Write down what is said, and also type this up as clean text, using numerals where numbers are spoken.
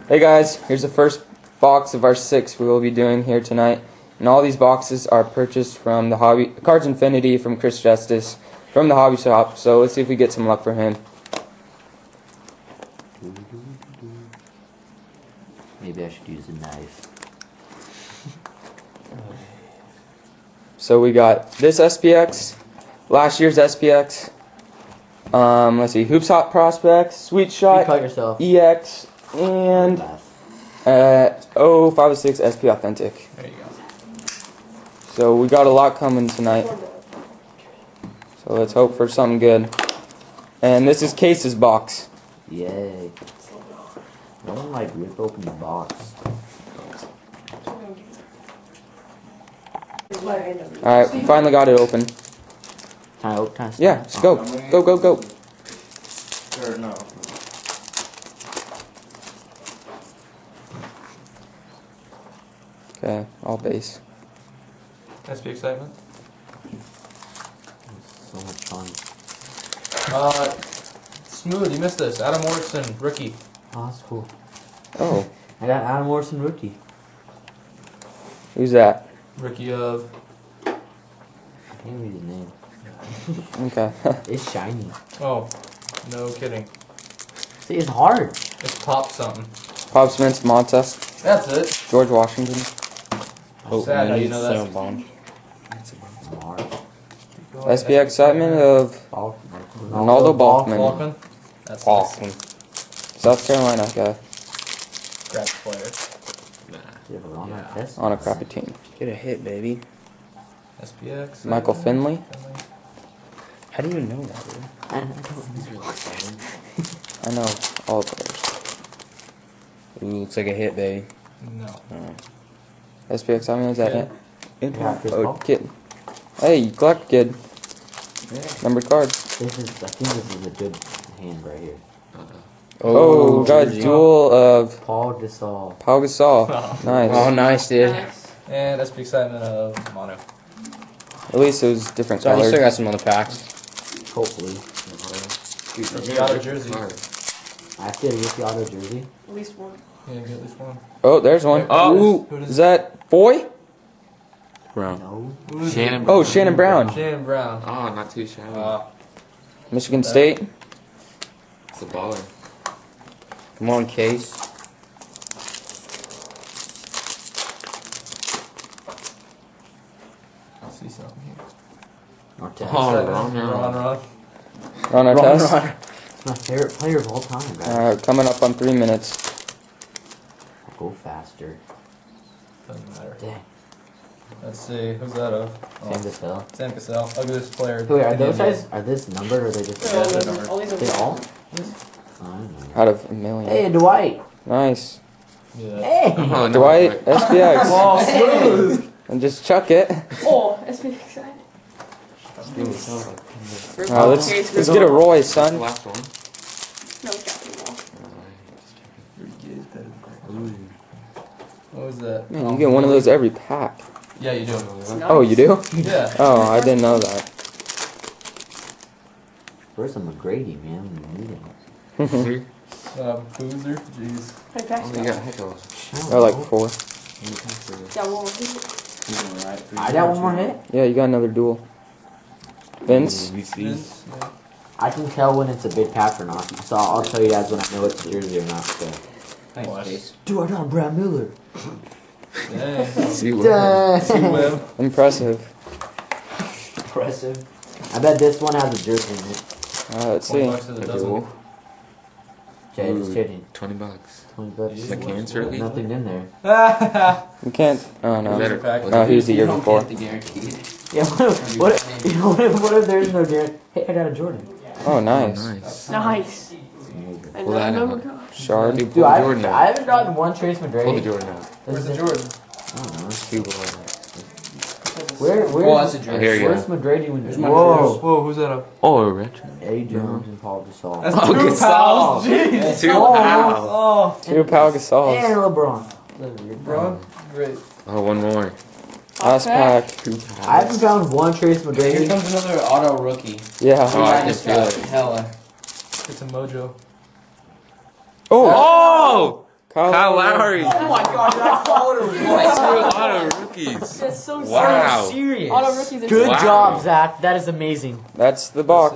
Hey guys, here's the first box of our 6 we will be doing here tonight. And all these boxes are purchased from the Cards Infinity from Chris Justice from the hobby shop. So let's see if we get some luck for him. Maybe I should use a knife. So we got this SPx, last year's SPx. Let's see, Hoops Hot Prospects, Sweet Shot, You cut yourself. EX, and 0506 SP Authentic. There you go. So we got a lot coming tonight. So let's hope for something good. And this is Case's box. Yay. I don't like rip open the box. Alright, we finally got it open. Can I open? Yeah, let's go. Go, go, go. Or no. Okay, all base. SP excitement. So much fun. Smooth, you missed this. Adam Morrison, rookie. Oh, that's cool. Oh, I got Adam Morrison rookie. who's that? Rookie of. I can't read his name. Okay. It's shiny. Oh, no kidding. See, it's hard. It's Pop something. Pop Smith, Monta, That's it. George Washington. Sad how you know that. It's hard. SPx excitement of Ronaldo Balkman. Balkman. That's Balkman. South Carolina guy Scratch player. You ever run that test? on a crappy team. Get a hit, baby. SPX. Michael Finley. How do you know that, dude? I don't know. I know all the players. Ooh, looks like a hit, baby. No. SPx excitement is that Kid. it? Yeah, Chris Oh, Paul. kid. Hey, you collect kid. Numbered cards. This is, I think this is a good hand right here. Oh, we got a jersey. duel of Paul Gasol. Pau Gasol. Oh. Nice. Oh, nice, dude. And SP excitement of Mono. At least it was different So you colors. still got some other packs. Hopefully. Rookie auto jersey. I have to get a rookie auto jersey. At least one. Yeah, get at least one. Oh, there's one. Oh. Ooh, is that Foy? Brown. No. Who is Shannon. Oh, Shannon Brown. Shannon Brown. Oh, not too shabby. Michigan State. It's a baller. Come on, Case. I see something here. Artest. Oh, Ron. On our test. My favorite player of all time, guys. Coming up on 3 minutes. Go faster. Doesn't matter. Dang. Let's see. Who's that of? Sam Cassell. Sam Cassell. Look at this player. Wait, are those Indian. guys, are this numbered or are they just... Yeah, they're numbered. All these are They all? I don't know. Out of a million. Hey, Dwight. Nice. Yeah. Hey. Oh, no, Dwight, SPX. Oh, smooth. And just chuck it. Oh, SPx excited. Let's get a Roy, The son. last one. No, it's got two more. What was that? Man, you get one of those every pack. Yeah, you do. Oh, you do? Yeah. Oh, I didn't know that. Where's the McGrady, man? We need him. Boozer. Jeez. How many packs Oh, you you got? got heck of I like 4. Got one more. I got one more hit. Yeah, you got another duel. Vince. Vince, yeah. I can tell when it's a big pack or not. So I'll tell you guys when I know it's a jersey or not. So. Thanks, Dude, I got Brad Miller. Dang. See what Dang. Web. Impressive. Impressive. I bet this one has a jersey in it. Let's 20 see. bucks if it doesn't. Okay, just kidding. $20. 20 bucks. The cans really? Nothing in there. You can't. Oh, no. Better. pack. No, he was the year before. Yeah, what if there's no guarantee? Hey, I got a Jordan. Oh, nice. Nice. Nice. Pull And that number out. card. Shard. Dude, Dude, pull I the Jordan out. haven't gotten one Trace Pull the McGrady. Jordan out. Where's the Jordan? I don't know. Two balls. Where's Oh, here you where's go. McGrady when Whoa. Whoa! Whoa, who's that of? Oh, a retro. Eddie Jones and Paul Gasol. That's Oh, 2 Gasol. pals. Jeez. 2 Oh. pals. Oh. 2 Pau And Gasols. LeBron. Bro. Great. Oh, one more. Last pack. 2 pals. I haven't found one Trace Here McGrady. comes another auto rookie. Yeah. Oh, I just feel it. Hella. Get some mojo. Oh! Oh! Kyle Lowry. Oh my god, that photo. That's a lot of rookies. That's so Wow. serious. Serious. Auto rookies are Good Wow. job, Zach. That is amazing. That's the box.